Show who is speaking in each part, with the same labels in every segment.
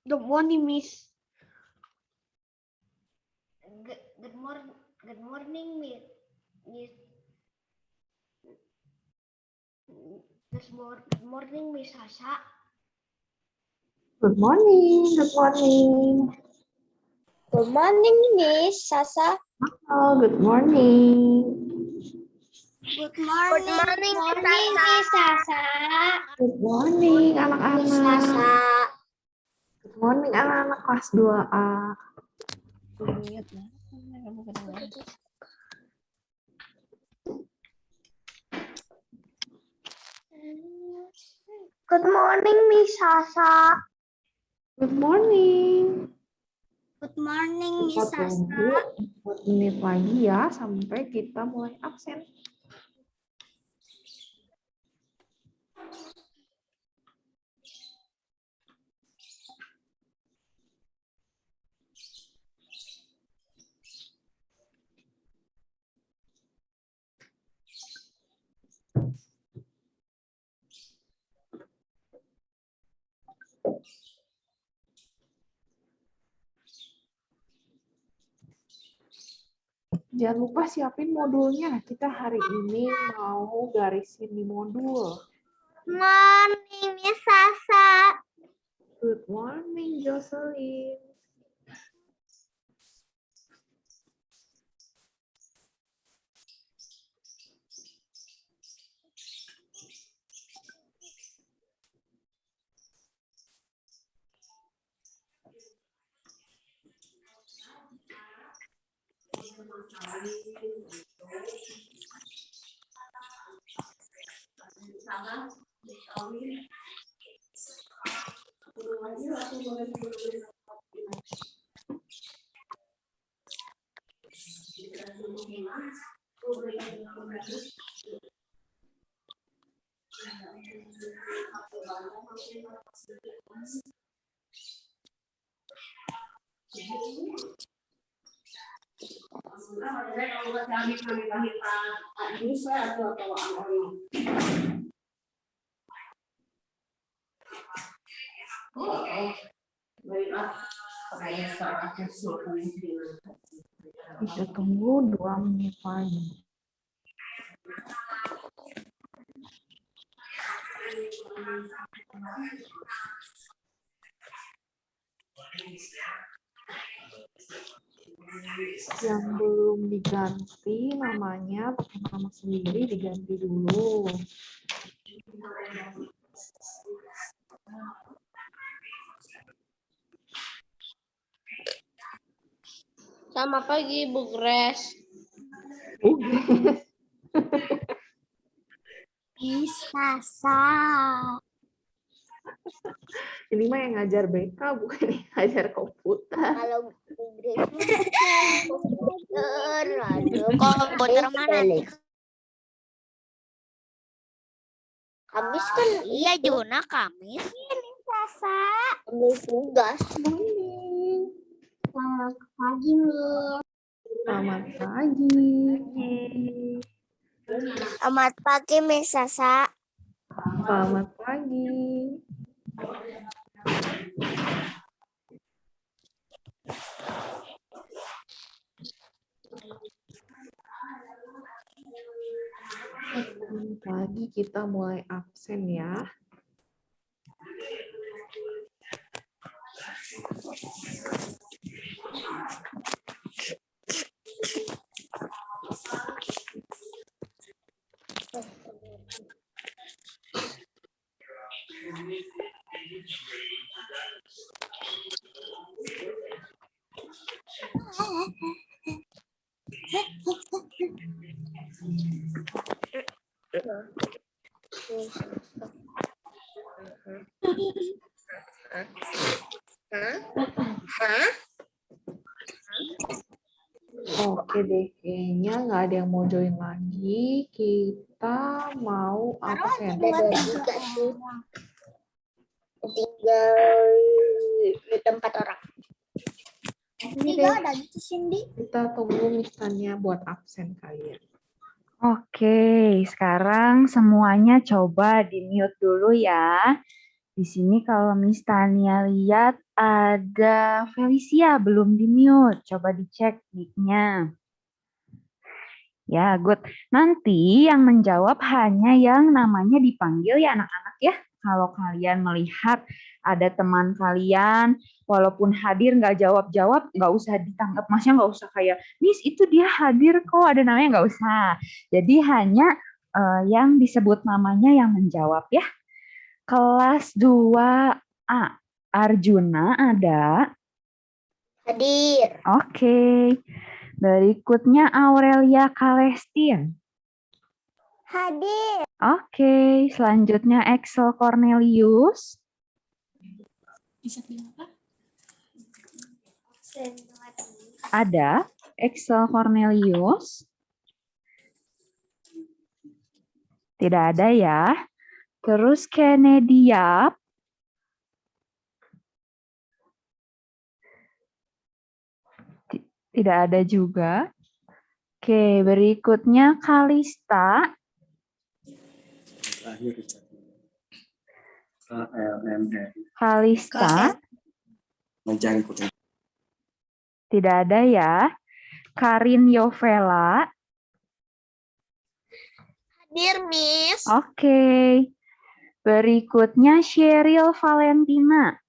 Speaker 1: Good morning, Miss. Good morning, Miss. Good morning, Miss Sasa.
Speaker 2: Good morning. Good morning.
Speaker 3: Good morning, Miss Sasa.
Speaker 2: Oh, good morning.
Speaker 1: Good
Speaker 3: Good morning, Miss Sasa.
Speaker 2: Good morning,
Speaker 3: Miss
Speaker 2: anak-anak.
Speaker 3: Sasa.
Speaker 2: Good morning, anak-anak kelas 2A.
Speaker 3: Good morning, Miss Sasa.
Speaker 2: Good morning.
Speaker 3: Good morning,
Speaker 2: Kita
Speaker 3: Miss Sasa.
Speaker 2: tunggu 4 menit lagi ya sampai kita mulai absen. Jangan lupa siapin modulnya. Kita hari ini mau garisin di modul.
Speaker 3: Morning, Miss Sasa.
Speaker 2: Good morning, Jocelyn. Kita tunggu 2 menit lagi. Yang belum diganti namanya pakai nama sendiri diganti dulu.
Speaker 3: Selamat pagi, Bu Grace. Miss Sasa.
Speaker 2: Ini mah yang ngajar BK bukan yang ngajar komputer.
Speaker 3: Kalau Bu Grace komputer mana nih? Kamis kan? Iya, Juna Kamis. Ini Sasa. Ambil tugas.
Speaker 2: Morning.
Speaker 3: Selamat pagi, Miss.
Speaker 2: Selamat pagi.
Speaker 3: Selamat pagi, Miss Sasa.
Speaker 2: Selamat pagi. Pagi kita mulai absen ya. Oke deh, kayaknya nggak ada yang mau join lagi. Kita mau absen.
Speaker 3: Ada juga sih. Tinggal di tempat orang.
Speaker 2: Ini deh, kita tunggu misalnya buat absen kalian.
Speaker 4: Oke, sekarang semuanya coba di-mute dulu ya. Di sini kalau Miss Tania lihat ada Felicia belum di-mute. Coba dicek mic-nya. Ya, good. Nanti yang menjawab hanya yang namanya dipanggil ya anak-anak ya. Kalau kalian melihat ada teman kalian, walaupun hadir nggak jawab-jawab, nggak usah ditanggap. Masnya nggak usah kayak, Miss itu dia hadir kok, ada namanya nggak usah. Jadi hanya yang disebut namanya yang menjawab ya. Kelas 2A. Arjuna ada?
Speaker 3: Hadir.
Speaker 4: Oke. Berikutnya Aurelia Kalestin.
Speaker 3: Hadir.
Speaker 4: Oke, selanjutnya Axel Cornelius. Ada Axel Cornelius? Tidak ada ya. Terus Kennedy Yap. Tidak ada juga. Oke, berikutnya Kalista. Kalista. Tidak ada ya. Karin Yovela.
Speaker 3: Hadir, Miss.
Speaker 4: Oke. Berikutnya Sheryl Valentina.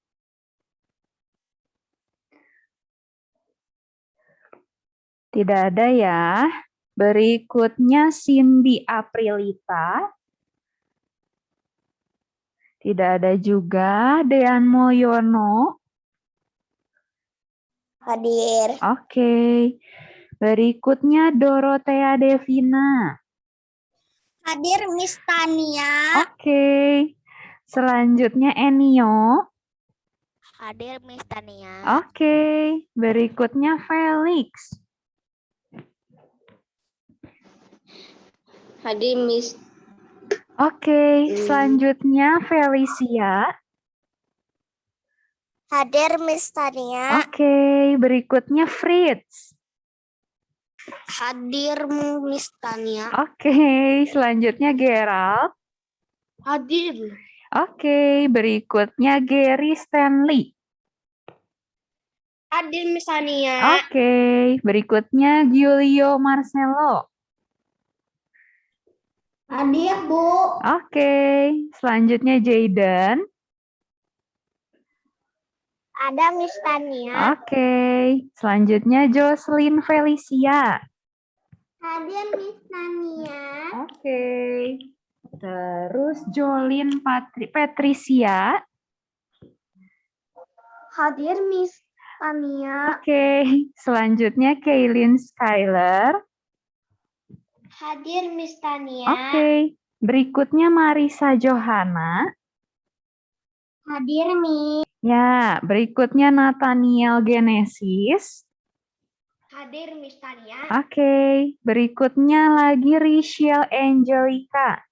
Speaker 4: Tidak ada ya. Berikutnya Cindy Aprilita. Tidak ada juga. Dean Mulyono.
Speaker 3: Hadir.
Speaker 4: Oke. Berikutnya Dorothea Devina.
Speaker 3: Hadir, Miss Tania.
Speaker 4: Oke. Selanjutnya Enio.
Speaker 3: Hadir, Miss Tania.
Speaker 4: Oke. Berikutnya Felix.
Speaker 3: Hadir, Miss.
Speaker 4: Oke. Selanjutnya Felicia.
Speaker 3: Hadir, Miss Tania.
Speaker 4: Oke. Berikutnya Fritz.
Speaker 3: Hadir, Miss Tania.
Speaker 4: Oke. Selanjutnya Gerald.
Speaker 1: Hadir.
Speaker 4: Oke. Berikutnya Gary Stanley.
Speaker 1: Hadir Miss Tania.
Speaker 4: Oke. Berikutnya Giulio Marcelo.
Speaker 3: Hadir, Bu.
Speaker 4: Oke. Selanjutnya Jayden.
Speaker 3: Ada, Miss Tania.
Speaker 4: Oke. Selanjutnya Jocelyn Felicia.
Speaker 3: Hadir, Miss Tania.
Speaker 4: Oke. Terus Jolin Patricia.
Speaker 3: Hadir, Miss Tania.
Speaker 4: Oke. Selanjutnya Kaylin Skyler.
Speaker 1: Hadir Miss Tania.
Speaker 4: Oke. Berikutnya Marisa Johanna.
Speaker 3: Hadir, Miss.
Speaker 4: Ya, berikutnya Nathaniel Genesis.
Speaker 1: Hadir Miss Tania.
Speaker 4: Oke. Berikutnya lagi Rachel Angelica.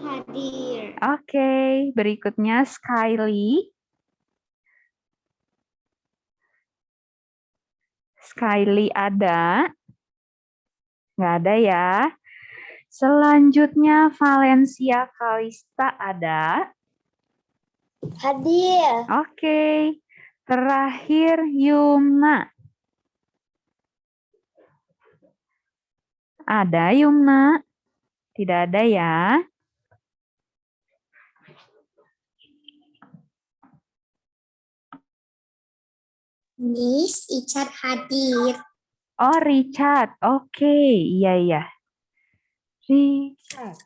Speaker 1: Hadir.
Speaker 4: Oke. Berikutnya Skyly. Skyly ada? Nggak ada ya. Selanjutnya Valencia Kalista ada?
Speaker 3: Hadir.
Speaker 4: Oke. Terakhir Yumna. Ada Yumna? Tidak ada ya.
Speaker 3: Miss Icat hadir.
Speaker 4: Oh, Richard. Oke. Iya. Richard.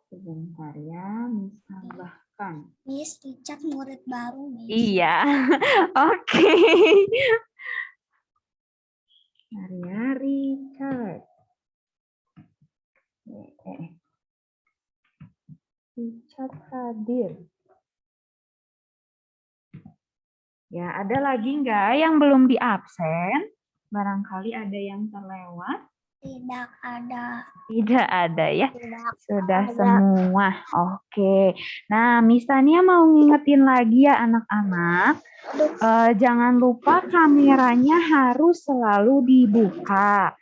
Speaker 4: Sebentar ya, Miss tambahkan.
Speaker 3: Miss Icat murid baru, Miss.
Speaker 4: Iya. Oke. Maria Richard. Richard hadir. Ya, ada lagi nggak yang belum di absen? Barangkali ada yang terlewat.
Speaker 3: Tidak ada.
Speaker 4: Tidak ada ya.
Speaker 3: Tidak
Speaker 4: Sudah
Speaker 3: ada.
Speaker 4: semua. Oke. Nah, Miss Tania mau ngingetin lagi ya anak-anak. Jangan lupa kameranya harus selalu dibuka.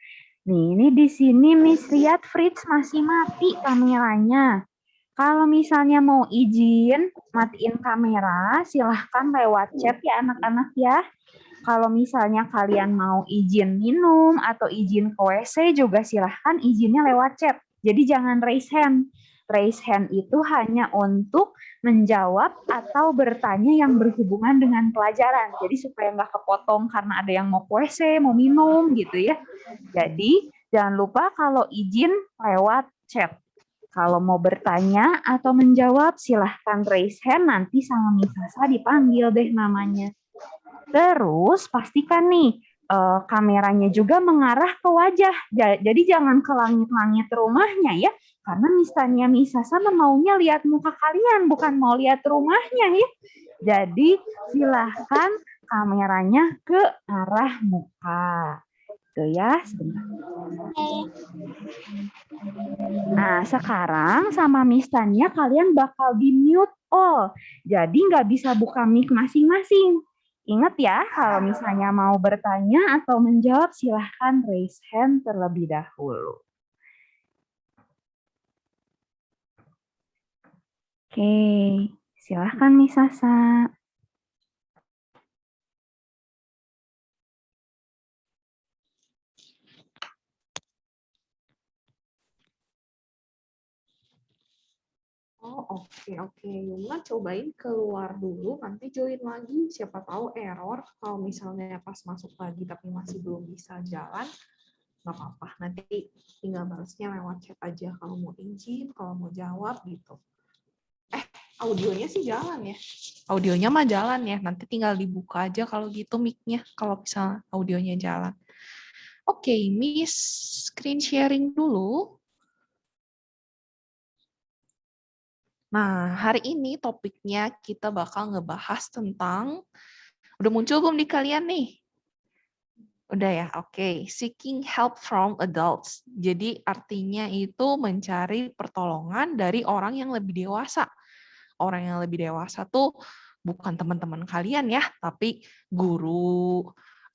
Speaker 4: Nih, ini di sini Miss lihat Fritz masih mati kameranya. Kalau misalnya mau izin matiin kamera, silahkan lewat chat ya anak-anak ya. Kalau misalnya kalian mau izin minum atau izin ke WC juga silahkan izinnya lewat chat. Jadi jangan raise hand. Raise hand itu hanya untuk menjawab atau bertanya yang berhubungan dengan pelajaran. Jadi supaya nggak kepotong karena ada yang mau ke WC, mau minum gitu ya. Jadi jangan lupa kalau izin lewat chat. Kalau mau bertanya atau menjawab silahkan raise hand, nanti sama Miss Sasa dipanggil deh namanya. Terus pastikan nih kameranya juga mengarah ke wajah. Jadi jangan ke langit-langit rumahnya ya. Karena misalnya Miss Sasa maunya lihat muka kalian, bukan mau lihat rumahnya ya. Jadi silahkan kameranya ke arah muka. Tuh ya, sebentar. Nah, sekarang sama Miss Tania kalian bakal di-mute all. Jadi nggak bisa buka mic masing-masing. Ingat ya, kalau misalnya mau bertanya atau menjawab, silahkan raise hand terlebih dahulu. Oke, silahkan Miss Sasa.
Speaker 2: Oh, oke. Yuma cobain keluar dulu, nanti join lagi. Siapa tahu error. Kalau misalnya pas masuk lagi tapi masih belum bisa jalan, nggak apa-apa. Nanti tinggal balasnya lewat chat aja. Kalau mau izin, kalau mau jawab gitu. Audionya sih jalan ya. Audionya mah jalan ya. Nanti tinggal dibuka aja kalau gitu mic-nya. Kalau misalnya audionya jalan. Oke, Miss screen sharing dulu. Nah, hari ini topiknya kita bakal ngebahas tentang, udah muncul belum di kalian nih? Udah ya, oke. Seeking help from adults. Jadi artinya itu mencari pertolongan dari orang yang lebih dewasa. Orang yang lebih dewasa tuh bukan teman-teman kalian ya, tapi guru,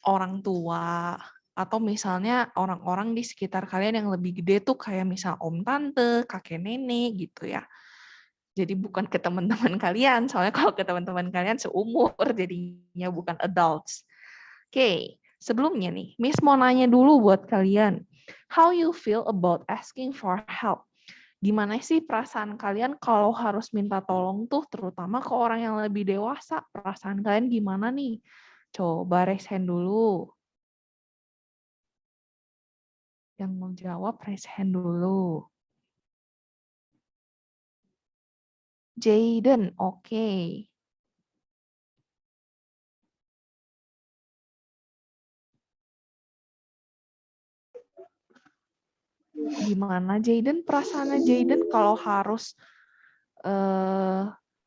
Speaker 2: orang tua, atau misalnya orang-orang di sekitar kalian yang lebih gede tuh kayak misal om tante, kakek nenek gitu ya. Jadi bukan ke teman-teman kalian, soalnya kalau ke teman-teman kalian seumur, jadinya bukan adults. Oke, sebelumnya nih, Miss mau nanya dulu buat kalian. How you feel about asking for help? Gimana sih perasaan kalian kalau harus minta tolong tuh, terutama ke orang yang lebih dewasa? Perasaan kalian gimana nih? Coba raise hand dulu. Yang mau jawab raise hand dulu. Jaden, oke. Gimana Jaden? Perasaannya Jaden kalau harus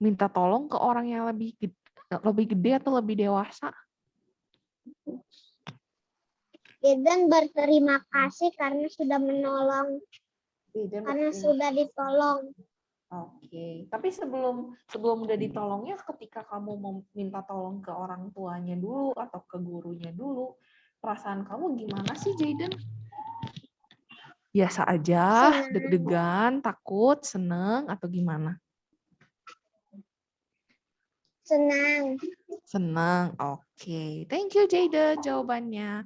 Speaker 2: minta tolong ke orang yang lebih gede atau lebih dewasa?
Speaker 3: Dan berterima kasih karena sudah menolong, karena sudah ditolong.
Speaker 2: Oke, tapi sebelum udah ditolongnya, ketika kamu mau minta tolong ke orang tuanya dulu atau ke gurunya dulu, perasaan kamu gimana sih, Jaden? Biasa aja,
Speaker 3: Senang.
Speaker 2: deg-degan, takut, seneng, atau gimana?
Speaker 3: Senang.
Speaker 2: Senang, oke. Thank you, Jaden, jawabannya.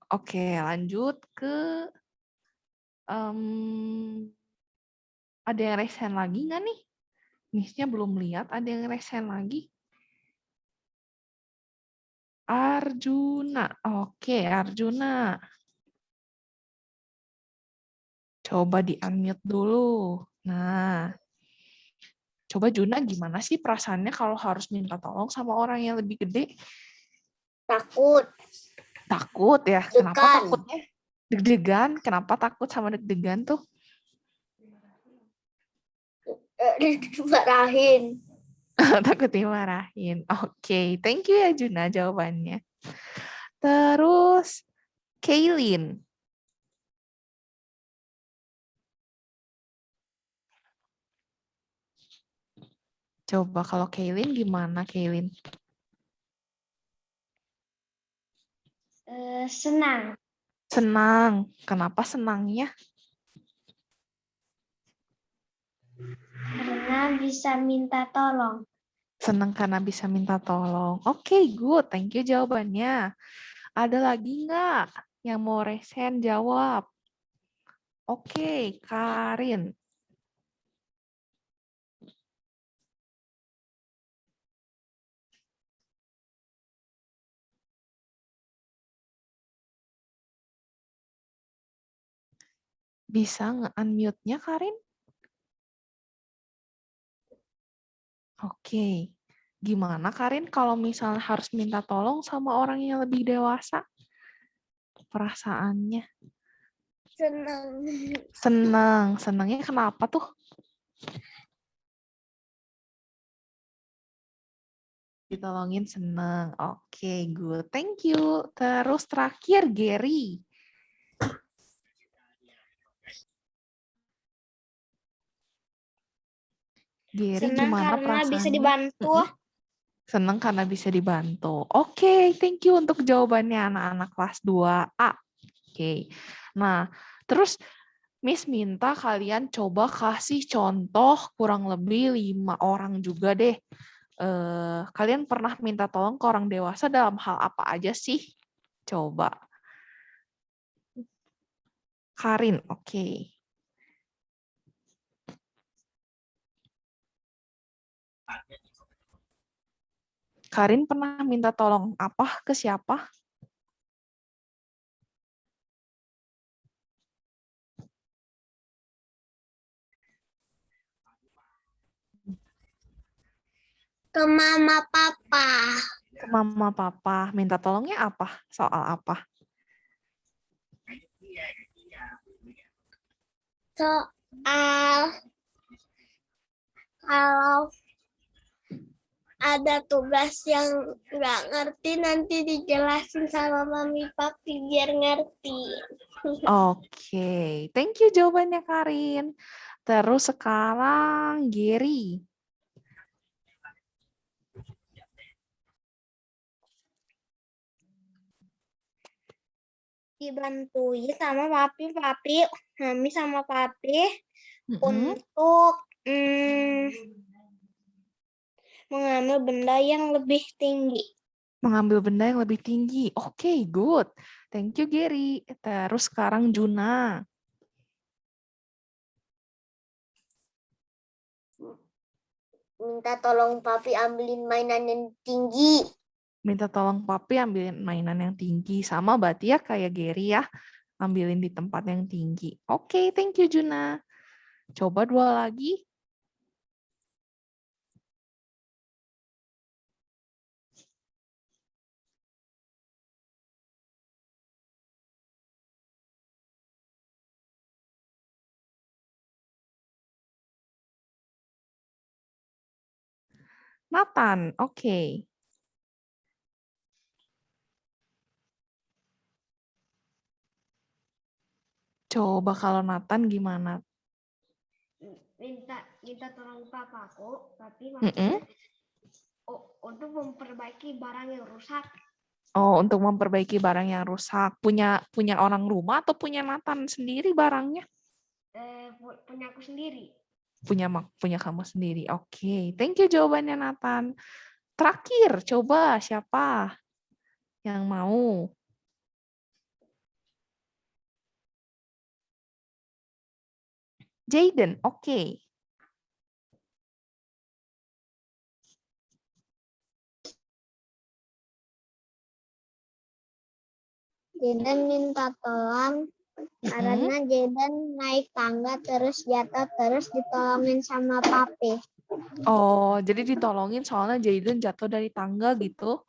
Speaker 2: Oke, lanjut ke ada yang raise hand lagi nggak nih? Miss-nya belum lihat ada yang raise hand lagi. Arjuna, oke Arjuna. Coba di-unmute dulu. Nah, coba Juna gimana sih perasaannya kalau harus minta tolong sama orang yang lebih gede?
Speaker 3: Takut.
Speaker 2: Takut ya? Kenapa
Speaker 3: Deg-degan.
Speaker 2: takutnya? Deg-degan? Kenapa takut sama deg-degan tuh?
Speaker 3: Dimarahin.
Speaker 2: Takut dimarahin. Oke, thank you ya Juna jawabannya. Terus, Kaylin. Coba kalau Kaylin gimana Kaylin?
Speaker 1: Senang.
Speaker 2: Senang. Kenapa senangnya?
Speaker 1: Karena bisa minta tolong.
Speaker 2: Senang karena bisa minta tolong. Oke, good. Thank you jawabannya. Ada lagi nggak yang mau resen jawab? Oke, Karin. Bisa nge-unmute-nya, Karin? Oke. Gimana, Karin, kalau misalnya harus minta tolong sama orang yang lebih dewasa? Perasaannya?
Speaker 3: Senang.
Speaker 2: Senang. Senangnya kenapa tuh? Ditolongin senang. Oke, good. Thank you. Terus terakhir, Gary. Gary,
Speaker 1: Senang
Speaker 2: gimana
Speaker 1: karena bisa
Speaker 2: perasaannya?
Speaker 1: dibantu.
Speaker 2: Senang karena bisa dibantu. Oke, thank you untuk jawabannya anak-anak kelas 2A. Oke. Nah, terus Miss minta kalian coba kasih contoh kurang lebih 5 orang juga deh. Kalian pernah minta tolong ke orang dewasa dalam hal apa aja sih? Coba. Karin, oke. Karin pernah minta tolong apa ke siapa?
Speaker 3: Ke mama papa.
Speaker 2: Ke mama papa. Minta tolongnya apa? Soal apa?
Speaker 3: Soal kalau ada tugas yang nggak ngerti nanti dijelasin sama mami papi biar ngerti.
Speaker 2: Oke, thank you jawabannya Karin. Terus sekarang Gary.
Speaker 1: Dibantuin sama papi, mami sama papi
Speaker 2: Mm-mm.
Speaker 1: untuk mengambil benda yang lebih tinggi.
Speaker 2: Mengambil benda yang lebih tinggi. Oke, good. Thank you Gary. Terus sekarang Juna.
Speaker 3: Minta tolong papi ambilin mainan yang tinggi.
Speaker 2: Minta tolong papi ambilin mainan yang tinggi. Sama berarti ya kayak Gary ya. Ambilin di tempat yang tinggi. Oke, thank you Juna. Coba 2 lagi. Nathan, oke. Coba kalau Nathan gimana?
Speaker 1: Minta tolong papaku, tapi
Speaker 2: Mm-mm.
Speaker 1: untuk memperbaiki barang yang rusak.
Speaker 2: Oh, untuk memperbaiki barang yang rusak. Punya orang rumah atau punya Nathan sendiri barangnya?
Speaker 1: Punya aku sendiri.
Speaker 2: Punya kamu sendiri. Oke, thank you jawabannya Nathan. Terakhir, coba siapa yang mau? Jaden, oke.
Speaker 3: Jaden minta tolong karena Jaden naik tangga terus jatuh terus ditolongin sama papi.
Speaker 2: Oh, jadi ditolongin soalnya Jaden jatuh dari tangga gitu.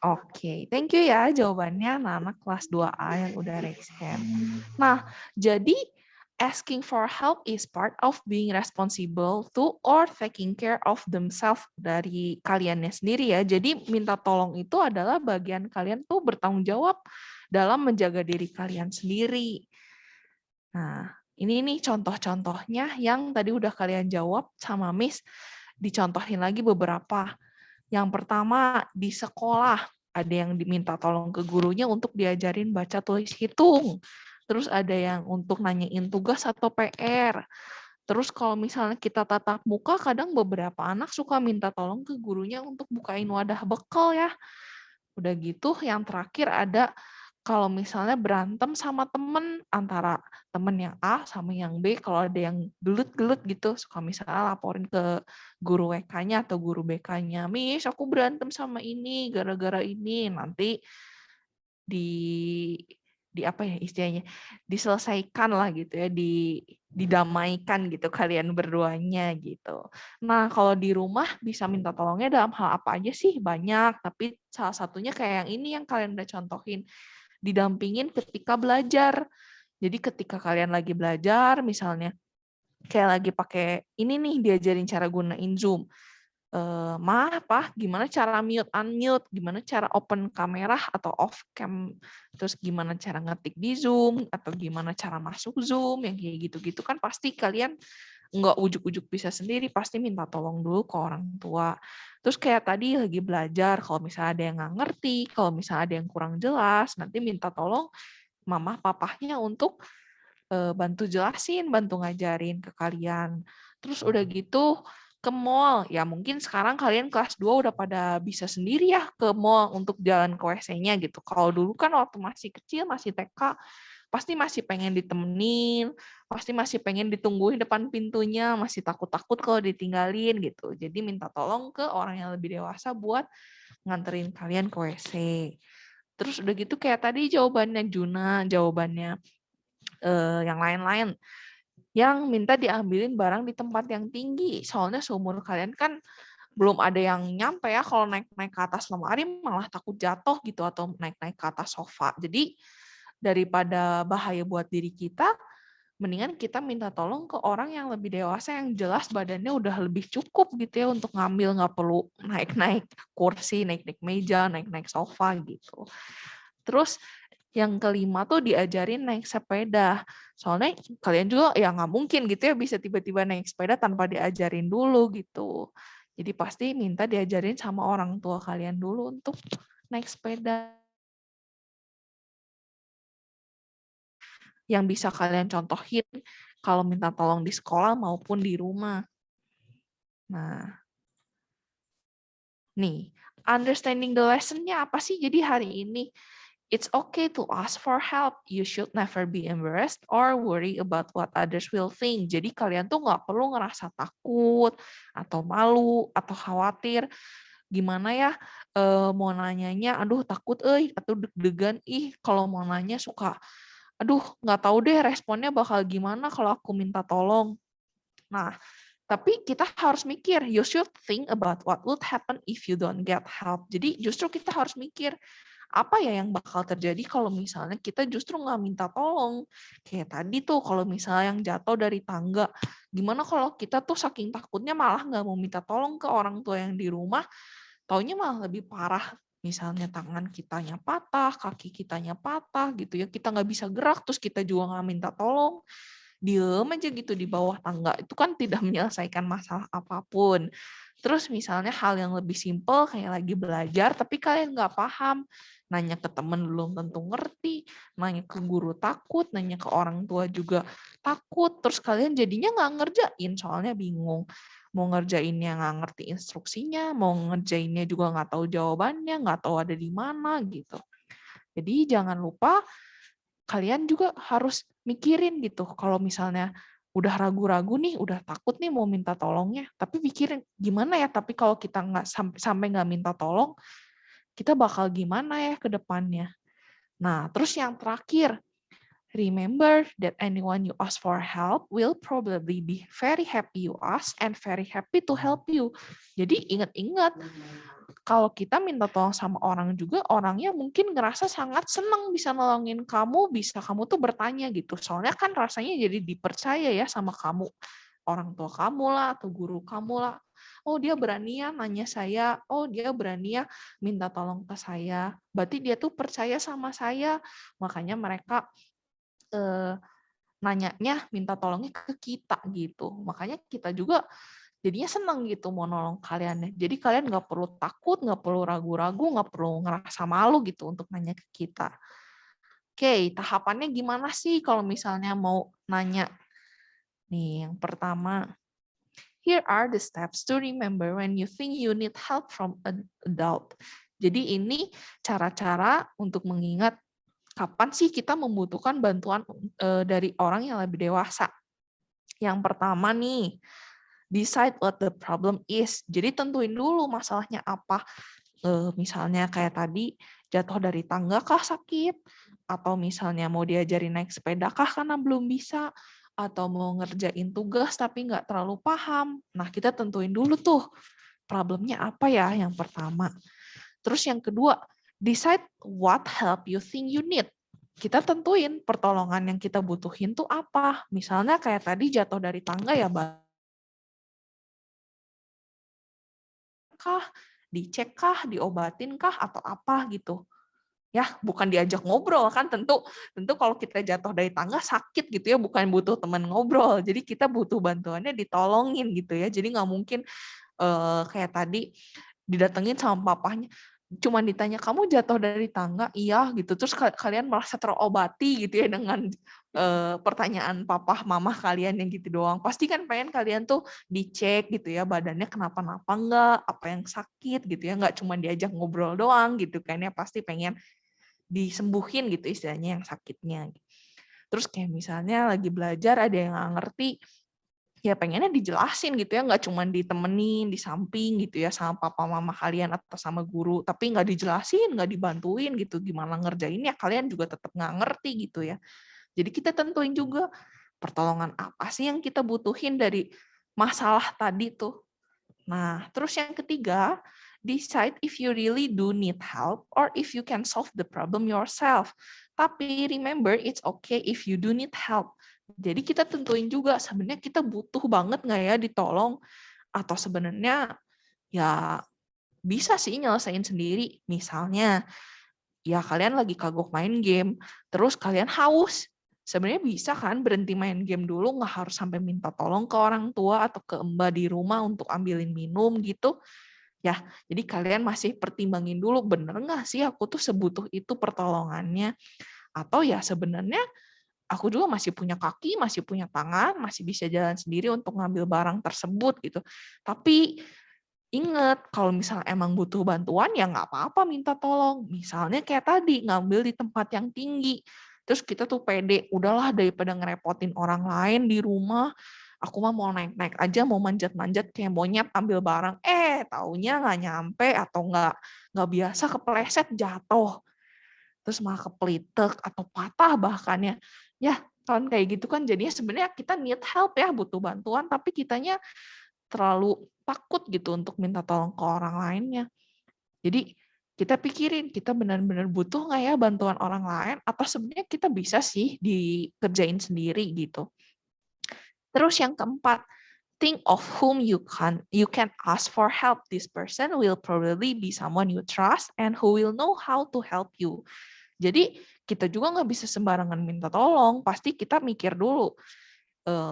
Speaker 2: Oke, thank you ya jawabannya anak-anak kelas 2A yang udah raise hand. Nah, jadi asking for help is part of being responsible to or taking care of themselves dari kaliannya sendiri ya. Jadi minta tolong itu adalah bagian kalian tuh bertanggung jawab dalam menjaga diri kalian sendiri. Nah, ini nih contoh-contohnya yang tadi udah kalian jawab sama Miss. Dicontohin lagi beberapa. Yang pertama, di sekolah ada yang diminta tolong ke gurunya untuk diajarin baca tulis hitung. Terus ada yang untuk nanyain tugas atau PR. Terus kalau misalnya kita tatap muka, kadang beberapa anak suka minta tolong ke gurunya untuk bukain wadah bekal ya. Udah gitu, yang terakhir ada kalau misalnya berantem sama temen, antara temen yang A sama yang B, kalau ada yang gelut-gelut gitu, suka misalnya laporin ke guru WK-nya atau guru BK-nya, Miss, aku berantem sama ini, gara-gara ini, nanti di apa ya istilahnya, diselesaikan lah gitu ya, didamaikan gitu kalian berduanya gitu. Nah, kalau di rumah bisa minta tolongnya dalam hal apa aja sih? Banyak, tapi salah satunya kayak yang ini yang kalian udah contohin, didampingin ketika belajar. Jadi ketika kalian lagi belajar, misalnya kayak lagi pakai ini nih, diajarin cara gunain Zoom. Ma, Pa, gimana cara mute, unmute, gimana cara open kamera atau off cam, terus gimana cara ngetik di Zoom, atau gimana cara masuk Zoom, yang kayak gitu-gitu kan pasti kalian nggak ujuk-ujuk bisa sendiri, pasti minta tolong dulu ke orang tua. Terus kayak tadi lagi belajar, kalau misalnya ada yang nggak ngerti, kalau misalnya ada yang kurang jelas, nanti minta tolong mama papahnya untuk bantu jelasin, bantu ngajarin ke kalian. Terus udah gitu ke mall. Ya mungkin sekarang kalian kelas 2 udah pada bisa sendiri ya ke mall untuk jalan ke WC-nya gitu. Kalau dulu kan waktu masih kecil, masih TK, pasti masih pengen ditemenin, pasti masih pengen ditungguin depan pintunya, masih takut-takut kalau ditinggalin gitu. Jadi minta tolong ke orang yang lebih dewasa buat nganterin kalian ke WC. Terus udah gitu kayak tadi jawabannya Juna, jawabannya yang lain-lain, yang minta diambilin barang di tempat yang tinggi. Soalnya seumur kalian kan belum ada yang nyampe ya, kalau naik-naik ke atas lemari malah takut jatuh gitu, atau naik-naik ke atas sofa. Jadi daripada bahaya buat diri kita, mendingan kita minta tolong ke orang yang lebih dewasa, yang jelas badannya udah lebih cukup gitu ya untuk ngambil, nggak perlu naik-naik kursi, naik-naik meja, naik-naik sofa gitu. Terus yang kelima tuh diajarin naik sepeda. Soalnya kalian juga ya nggak mungkin gitu ya bisa tiba-tiba naik sepeda tanpa diajarin dulu gitu. Jadi pasti minta diajarin sama orang tua kalian dulu untuk naik sepeda. Yang bisa kalian contohin kalau minta tolong di sekolah maupun di rumah. Nah, nih, understanding the lesson-nya apa sih jadi hari ini? It's okay to ask for help. You should never be embarrassed or worry about what others will think. Jadi kalian tuh nggak perlu ngerasa takut atau malu atau khawatir. Gimana ya mau nanyanya, aduh takut atau deg-degan, kalau mau nanya suka, aduh nggak tahu deh responnya bakal gimana kalau aku minta tolong. Nah, tapi kita harus mikir, you should think about what would happen if you don't get help. Jadi justru kita harus mikir, apa ya yang bakal terjadi kalau misalnya kita justru nggak minta tolong. Kayak tadi tuh, kalau misalnya yang jatuh dari tangga, gimana kalau kita tuh saking takutnya malah nggak mau minta tolong ke orang tua yang di rumah, taunya malah lebih parah. Misalnya tangan kitanya patah, kaki kitanya patah gitu ya, kita nggak bisa gerak, terus kita juga nggak minta tolong, diem aja gitu di bawah tangga, itu kan tidak menyelesaikan masalah apapun. Terus misalnya hal yang lebih simpel kayak lagi belajar tapi kalian nggak paham, nanya ke temen belum tentu ngerti, nanya ke guru takut, nanya ke orang tua juga takut, terus kalian jadinya nggak ngerjain soalnya bingung. Mau ngerjainnya nggak ngerti instruksinya, mau ngerjainnya juga nggak tahu jawabannya, nggak tahu ada di mana gitu. Jadi jangan lupa kalian juga harus mikirin gitu, kalau misalnya udah ragu-ragu nih, udah takut nih mau minta tolongnya, tapi pikirin gimana ya, tapi kalau kita nggak sampai nggak minta tolong, kita bakal gimana ya ke depannya. Nah, terus yang terakhir, remember that anyone you ask for help will probably be very happy you ask and very happy to help you. Jadi ingat-ingat, kalau kita minta tolong sama orang juga, orangnya mungkin ngerasa sangat senang bisa nolongin kamu, bisa kamu tuh bertanya gitu. Soalnya kan rasanya jadi dipercaya ya sama kamu. Orang tua kamu lah, atau guru kamu lah. Oh, dia berani ya nanya saya. Oh, dia berani ya minta tolong ke saya. Berarti dia tuh percaya sama saya. Makanya mereka nanyanya, minta tolongnya ke kita gitu. Makanya kita juga jadinya senang gitu mau nolong kalian. Jadi kalian nggak perlu takut, nggak perlu ragu-ragu, nggak perlu ngerasa malu gitu untuk nanya ke kita. Oke, tahapannya gimana sih kalau misalnya mau nanya? Nih, yang pertama, here are the steps to remember when you think you need help from an adult. Jadi ini cara-cara untuk mengingat kapan sih kita membutuhkan bantuan dari orang yang lebih dewasa. Yang pertama nih, decide what the problem is. Jadi tentuin dulu masalahnya apa. Misalnya kayak tadi, jatuh dari tangga kah sakit? Atau misalnya mau diajarin naik sepeda kah karena belum bisa? Atau mau ngerjain tugas tapi nggak terlalu paham? Nah, kita tentuin dulu tuh problemnya apa ya yang pertama. Terus yang kedua, decide what help you think you need. Kita tentuin pertolongan yang kita butuhin tuh apa. Misalnya kayak tadi jatuh dari tangga ya, kah, dicek kah, diobatin kah, atau apa gitu. Ya, bukan diajak ngobrol kan, tentu kalau kita jatuh dari tangga sakit gitu ya, bukan butuh teman ngobrol. Jadi kita butuh bantuannya ditolongin gitu ya. Jadi nggak mungkin kayak tadi didatengin sama papahnya, cuman ditanya kamu jatuh dari tangga, iya gitu, terus kalian merasa terobati gitu ya dengan pertanyaan papah mamah kalian yang gitu doang. Pasti kan pengen kalian tuh dicek gitu ya, badannya kenapa-napa enggak, apa yang sakit gitu ya, nggak cuma diajak ngobrol doang gitu kan ya, pasti pengen disembuhin gitu istilahnya yang sakitnya. Terus kayak misalnya lagi belajar ada yang nggak ngerti, ya pengennya dijelasin gitu ya, nggak cuma ditemenin di samping gitu ya sama papa mama kalian atau sama guru, tapi nggak dijelasin, nggak dibantuin gitu gimana ngerjainnya, kalian juga tetap nggak ngerti gitu ya. Jadi kita tentuin juga pertolongan apa sih yang kita butuhin dari masalah tadi tuh. Nah, terus yang ketiga, decide if you really do need help or if you can solve the problem yourself. Tapi remember, it's okay if you do need help. Jadi kita tentuin juga sebenarnya kita butuh banget nggak ya ditolong, atau sebenarnya ya bisa sih nyelesain sendiri. Misalnya, ya kalian lagi kagok main game, terus kalian haus. Sebenarnya bisa kan berhenti main game dulu, nggak harus sampai minta tolong ke orang tua atau ke mbak di rumah untuk ambilin minum gitu. Ya, jadi kalian masih pertimbangin dulu, bener nggak sih aku tuh sebutuh itu pertolongannya? Atau ya sebenarnya aku juga masih punya kaki, masih punya tangan, masih bisa jalan sendiri untuk ngambil barang tersebut gitu. Tapi ingat, kalau misalnya emang butuh bantuan ya nggak apa-apa minta tolong. Misalnya kayak tadi, ngambil di tempat yang tinggi. Terus kita tuh pede, udahlah daripada ngerepotin orang lain di rumah, aku mah mau naik-naik aja, mau manjat-manjat kayak monyet ambil barang. Taunya nggak nyampe atau nggak biasa kepleset jatuh. Terus malah kepelitek atau patah bahkan ya. Ya, kan kayak gitu kan jadinya sebenarnya kita need help ya, butuh bantuan, tapi kitanya terlalu takut gitu untuk minta tolong ke orang lainnya. Jadi kita pikirin, kita benar-benar butuh nggak ya bantuan orang lain, atau sebenarnya kita bisa sih dikerjain sendiri gitu. Terus yang keempat, think of whom you can ask for help. This person will probably be someone you trust and who will know how to help you. Jadi kita juga nggak bisa sembarangan minta tolong, pasti kita mikir dulu,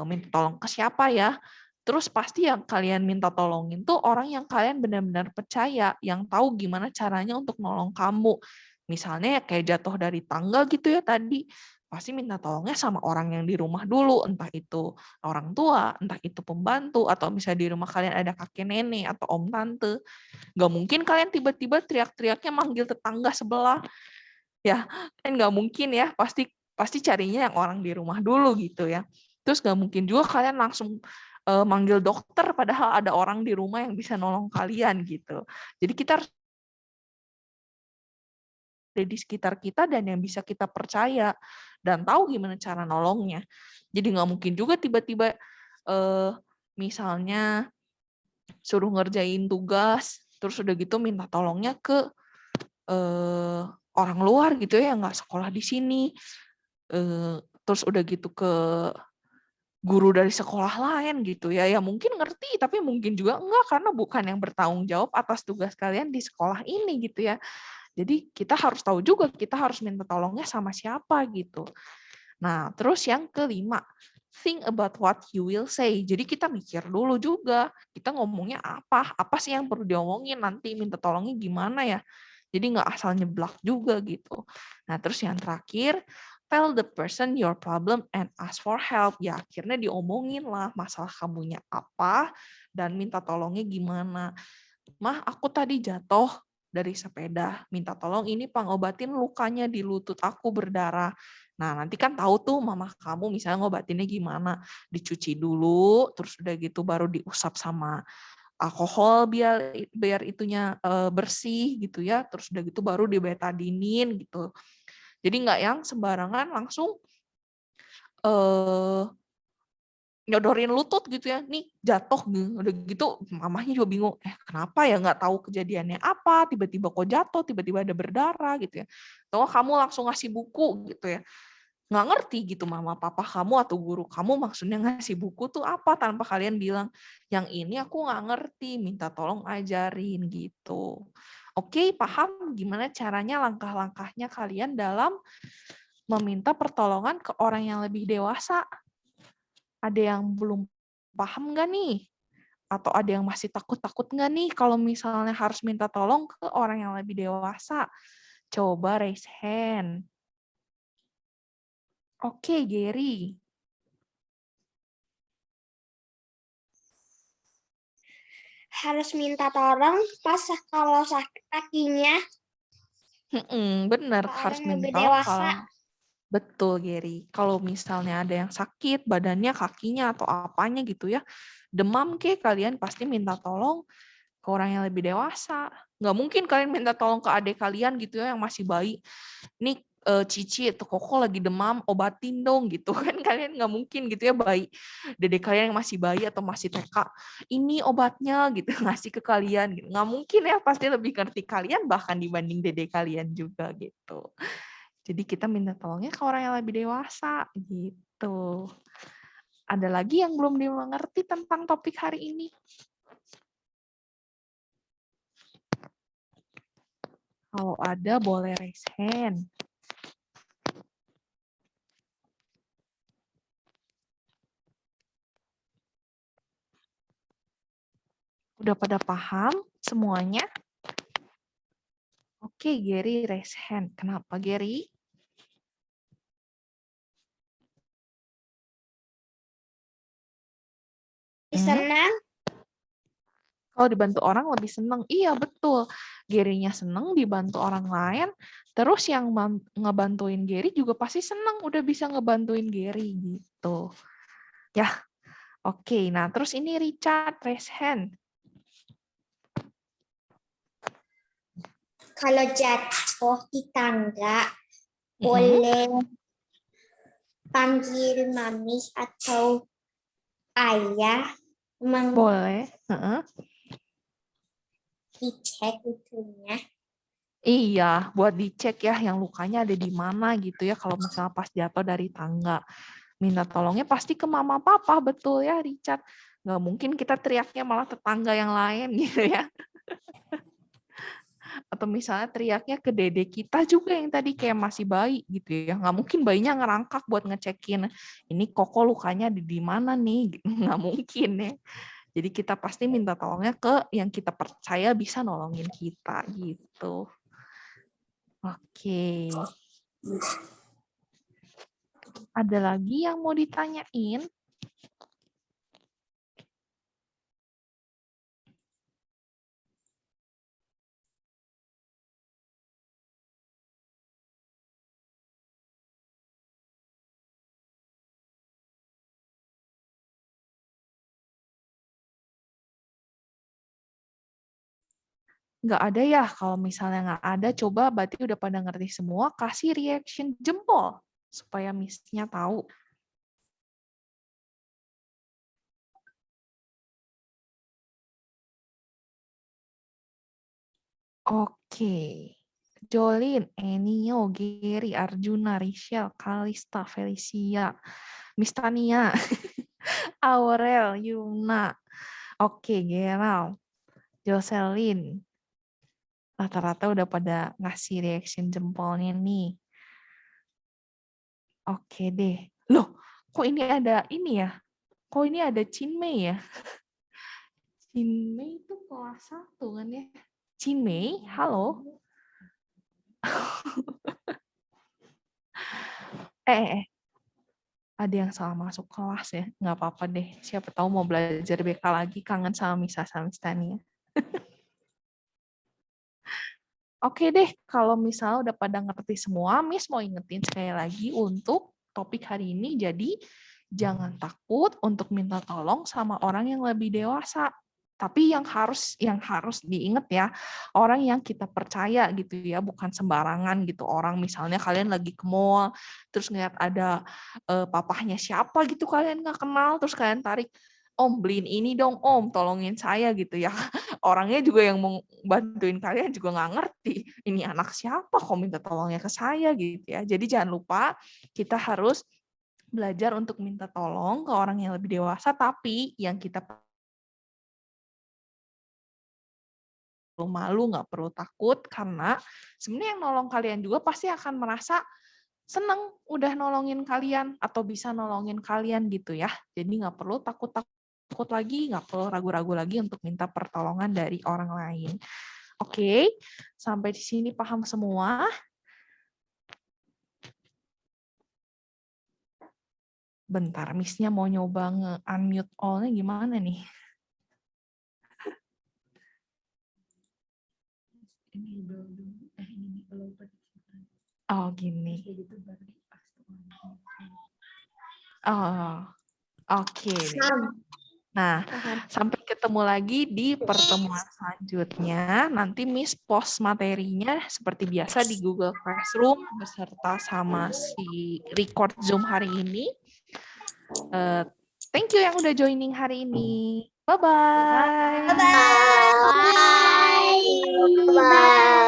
Speaker 2: minta tolong ke siapa ya. Terus pasti yang kalian minta tolongin tuh orang yang kalian benar-benar percaya, yang tahu gimana caranya untuk nolong kamu. Misalnya ya kayak jatuh dari tangga gitu ya tadi, pasti minta tolongnya sama orang yang di rumah dulu, entah itu orang tua, entah itu pembantu, atau misalnya di rumah kalian ada kakek nenek atau om tante. Nggak mungkin kalian tiba-tiba teriak-teriaknya manggil tetangga sebelah. Ya, kan nggak mungkin ya, pasti carinya yang orang di rumah dulu gitu ya. Terus nggak mungkin juga kalian langsung manggil dokter padahal ada orang di rumah yang bisa nolong kalian gitu. Jadi kita harus ada di sekitar kita dan yang bisa kita percaya dan tahu gimana cara nolongnya. Jadi nggak mungkin juga tiba-tiba misalnya suruh ngerjain tugas, Terus udah gitu minta tolongnya ke orang luar gitu ya, yang nggak sekolah di sini. Terus udah gitu ke guru dari sekolah lain gitu ya, ya mungkin ngerti tapi mungkin juga enggak karena bukan yang bertanggung jawab atas tugas kalian di sekolah ini gitu ya. Jadi kita harus tahu juga kita harus minta tolongnya sama siapa gitu. Nah, terus yang kelima, think about what you will say. Jadi kita mikir dulu juga, kita ngomongnya apa sih yang perlu diomongin nanti minta tolongnya gimana ya. Jadi nggak asal nyeblak juga gitu. Nah, terus yang terakhir, tell the person your problem and ask for help. Ya, akhirnya diomongin lah masalah kamunya apa dan minta tolongnya gimana. Mah, aku tadi jatuh dari sepeda. Minta tolong ini pengobatin lukanya di lutut aku berdarah. Nah, nanti kan tahu tuh mama kamu misalnya ngobatinnya gimana. Dicuci dulu, terus udah gitu baru diusap sama alkohol biar itunya bersih gitu ya. Terus udah gitu baru dibetadinin gitu. Jadi nggak yang sembarangan langsung nyodorin lutut gitu ya, nih jatuh udah gitu mamahnya juga bingung, kenapa ya nggak tahu kejadiannya apa, tiba-tiba kok jatuh, tiba-tiba ada berdarah gitu ya, atau kamu langsung ngasih buku gitu ya, nggak ngerti gitu mama papa kamu atau guru kamu maksudnya ngasih buku tuh apa tanpa kalian bilang, yang ini aku nggak ngerti, minta tolong ajarin gitu. Oke, paham gimana caranya langkah-langkahnya kalian dalam meminta pertolongan ke orang yang lebih dewasa? Ada yang belum paham nggak nih? Atau ada yang masih takut-takut nggak nih kalau misalnya harus minta tolong ke orang yang lebih dewasa? Coba raise hand. Oke, Gary.
Speaker 1: Harus minta tolong pas kalau sakit kakinya
Speaker 2: Bener,
Speaker 1: ke
Speaker 2: harus
Speaker 1: orang
Speaker 2: minta
Speaker 1: lebih
Speaker 2: tolong
Speaker 1: dewasa.
Speaker 2: kalau betul, Gary. Kalau misalnya ada yang sakit, badannya, kakinya, atau apanya gitu ya, demam kalian pasti minta tolong ke orang yang lebih dewasa. Nggak mungkin kalian minta tolong ke adik kalian gitu ya, yang masih bayi. Nih Cici atau Koko lagi demam, obatin dong gitu kan. Kalian nggak mungkin gitu ya bayi. Dedek kalian yang masih bayi atau masih TK, ini obatnya gitu, ngasih ke kalian. Gitu. Nggak mungkin ya, pasti lebih ngerti kalian bahkan dibanding dedek kalian juga gitu. Jadi kita minta tolongnya ke orang yang lebih dewasa gitu. Ada lagi yang belum dimengerti tentang topik hari ini? Kalau ada boleh raise hand. Udah pada paham semuanya? Oke, Gary raise hand. Kenapa, Gary?
Speaker 1: Senang.
Speaker 2: Kalau dibantu orang lebih senang. Iya, betul. Gary-nya senang dibantu orang lain. Terus yang ngebantuin Gary juga pasti senang udah bisa ngebantuin Gary gitu. Ya, oke. Nah, terus ini Richard raise hand.
Speaker 3: Kalau jatuh di tangga, boleh panggil mami atau ayah
Speaker 2: Boleh.
Speaker 3: dicek itunya.
Speaker 2: Iya, buat dicek ya yang lukanya ada di mana gitu ya kalau misalnya pas jatuh dari tangga. Minta tolongnya pasti ke mama papa, betul ya Richard. Nggak mungkin kita teriaknya malah tetangga yang lain gitu ya. Atau misalnya teriaknya ke dede kita juga yang tadi kayak masih bayi gitu ya. Nggak mungkin bayinya ngerangkak buat ngecekin ini Koko lukanya di mana nih. Nggak mungkin ya. Jadi kita pasti minta tolongnya ke yang kita percaya bisa nolongin kita gitu. Oke. Ada lagi yang mau ditanyain? Nggak ada ya, kalau misalnya nggak ada, coba berarti udah pada ngerti semua, kasih reaction jempol, supaya Miss-nya tahu. Oke. Jolin, Enio, Gary, Arjuna, Rishel, Kalista, Felicia, Miss Tania, Aurel, Yuna. Oke, Gerald, Jocelyn. Rata-rata udah pada ngasih reaction jempolnya nih. Oke deh. Loh, kok ini ada ini ya? Kok ini ada Chinmay ya? Chinmay itu kelas 1 kan ya? Chinmay, halo? Ada yang salah masuk kelas ya? Nggak apa-apa deh. Siapa tahu mau belajar BK lagi, kangen sama Misa sama Miss Tania. Oke deh, kalau misalnya udah pada ngerti semua, Miss mau ingetin sekali lagi untuk topik hari ini. Jadi, jangan takut untuk minta tolong sama orang yang lebih dewasa. Tapi yang harus diingat ya, orang yang kita percaya gitu ya, bukan sembarangan gitu. Orang misalnya kalian lagi ke mall, terus ngeliat ada papahnya siapa gitu kalian nggak kenal, terus kalian tarik, Om beliin ini dong Om, tolongin saya gitu ya. Orangnya juga yang mau bantuin kalian juga nggak ngerti. Ini anak siapa kok minta tolongnya ke saya gitu ya. Jadi jangan lupa kita harus belajar untuk minta tolong ke orang yang lebih dewasa, tapi yang kita perlu malu, nggak perlu takut, karena sebenarnya yang nolong kalian juga pasti akan merasa seneng udah nolongin kalian atau bisa nolongin kalian gitu ya. Jadi nggak perlu takut lagi, nggak perlu ragu-ragu lagi untuk minta pertolongan dari orang lain. Oke, sampai di sini paham semua? Bentar, Miss-nya mau nyoba nge-unmute all-nya gimana nih? Oh, gini. Oh, oke. Nah, sampai ketemu lagi di pertemuan selanjutnya. Nanti Miss post materinya seperti biasa di Google Classroom beserta sama si record Zoom hari ini. Thank you yang udah joining hari ini. Bye-bye.
Speaker 1: Bye.
Speaker 3: Bye.